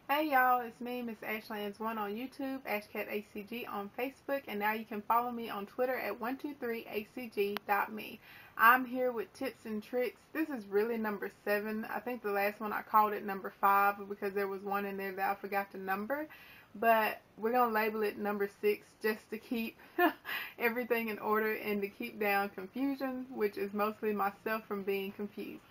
Hey y'all, it's me, Miss Ashlands1 on YouTube, Kat Hcg on Facebook, and now you can follow me on Twitter at 123acg.me. I'm here with tips and tricks. This is really number 7. I think the last one I called it number 5 because there was one in there that I forgot to number. But we're going to label it number 6 just to keep everything in order and to keep down confusion, which is mostly myself from being confused.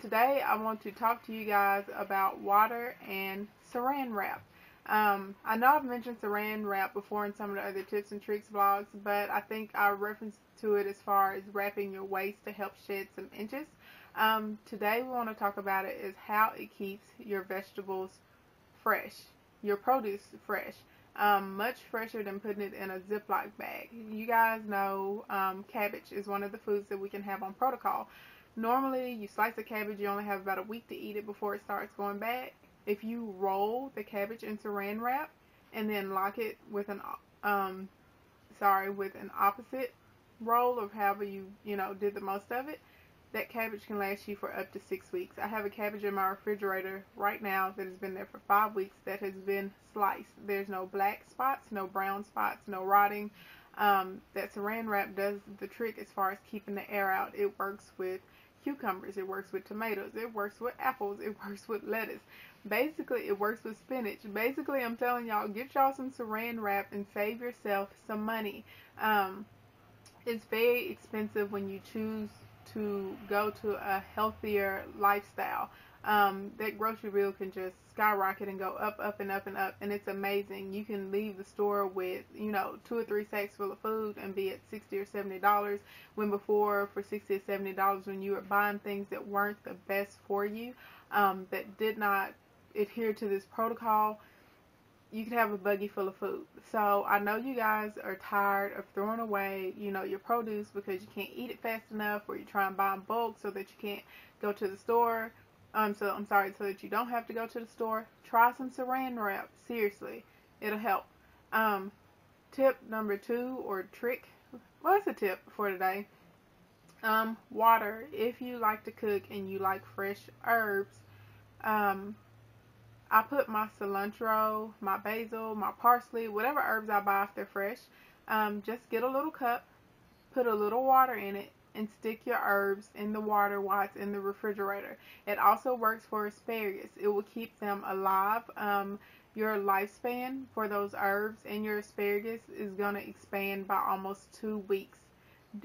Today I want to talk to you guys about water and saran wrap. I know I've mentioned saran wrap before in some of the other tips and tricks vlogs, but I think I referenced to it as far as wrapping your waist to help shed some inches. Today we want to talk about it is how it keeps your vegetables fresh, your produce fresh. Much fresher than putting it in a Ziploc bag. You guys know cabbage is one of the foods that we can have on protocol. Normally, you slice the cabbage, you only have about a week to eat it before it starts going bad. If you roll the cabbage in saran wrap and then lock it with an with an opposite roll of however you did the most of it, that cabbage can last you for up to 6 weeks. I have a cabbage in my refrigerator right now that has been there for 5 weeks that has been sliced. There's no black spots, no brown spots, no rotting. That saran wrap does the trick as far as keeping the air out. It works with cucumbers, it works with tomatoes, it works with apples, it works with lettuce. Basically, it works with spinach. Basically, I'm telling y'all, get y'all some saran wrap and save yourself some money. It's very expensive when you choose to go to a healthier lifestyle. That grocery bill can just skyrocket and go up, up, and up, and up, and it's amazing. You can leave the store with, 2 or 3 sacks full of food and be at $60 or $70, when before for $60 or $70 when you were buying things that weren't the best for you, that did not adhere to this protocol, you could have a buggy full of food. So I know you guys are tired of throwing away, your produce because you can't eat it fast enough, or you try and buy in bulk so that you can't go to the store. So that you don't have to go to the store. Try some saran wrap. Seriously, it'll help. Tip number 2, or trick. Well, it's a tip for today. Water. If you like to cook and you like fresh herbs, I put my cilantro, my basil, my parsley, whatever herbs I buy if they're fresh, just get a little cup, put a little water in it, and stick your herbs in the water while it's in the refrigerator. It also works for asparagus. It will keep them alive. Your lifespan for those herbs and your asparagus is going to expand by almost 2 weeks.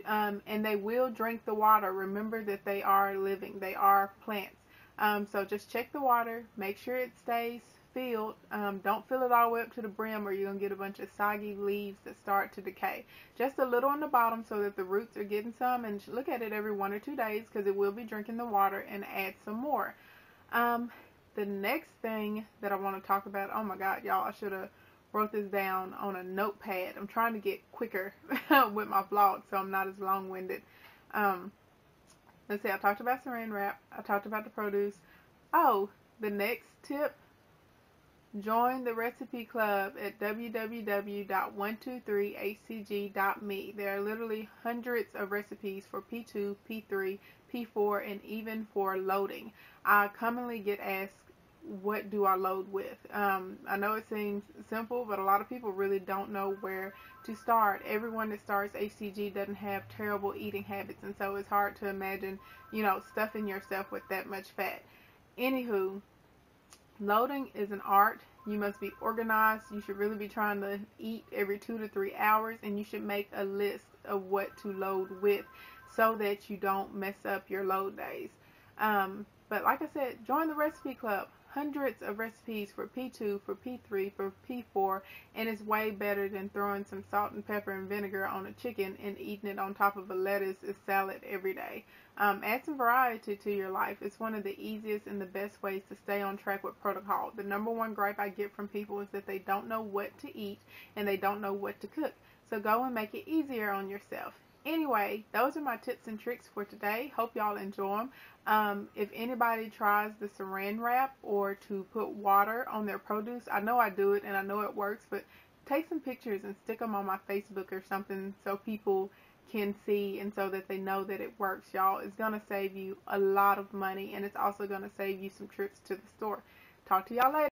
And they will drink the water. Remember that they are living. They are plants. So just check the water, make sure it stays filled. Don't fill it all the way up to the brim or you're going to get a bunch of soggy leaves that start to decay. Just a little on the bottom so that the roots are getting some, and look at it every 1 or 2 days because it will be drinking the water, and add some more. The next thing that I want to talk about, oh my god y'all, I should have wrote this down on a notepad. I'm trying to get quicker with my vlog so I'm not as long-winded. Let's see, I talked about saran wrap. I talked about the produce. Oh, the next tip, join the recipe club at www.123acg.me. There are literally hundreds of recipes for P2, P3, P4, and even for loading. I commonly get asked, what do I load with? I know it seems simple, but a lot of people really don't know where to start. Everyone that starts HCG doesn't have terrible eating habits, and so it's hard to imagine, stuffing yourself with that much fat. Anywho, loading is an art. You must be organized. You should really be trying to eat every 2 to 3 hours, and you should make a list of what to load with so that you don't mess up your load days. But like I said, join the recipe club. Hundreds of recipes for P2, for P3, for P4, and it's way better than throwing some salt and pepper and vinegar on a chicken and eating it on top of a lettuce salad every day. Add some variety to your life. It's one of the easiest and the best ways to stay on track with protocol. The number one gripe I get from people is that they don't know what to eat and they don't know what to cook. So go and make it easier on yourself. Anyway, those are my tips and tricks for today. Hope y'all enjoy them. If anybody tries the saran wrap or to put water on their produce, I know I do it and I know it works, but take some pictures and stick them on my Facebook or something so people can see and so that they know that it works, y'all. It's going to save you a lot of money, and it's also going to save you some trips to the store. Talk to y'all later.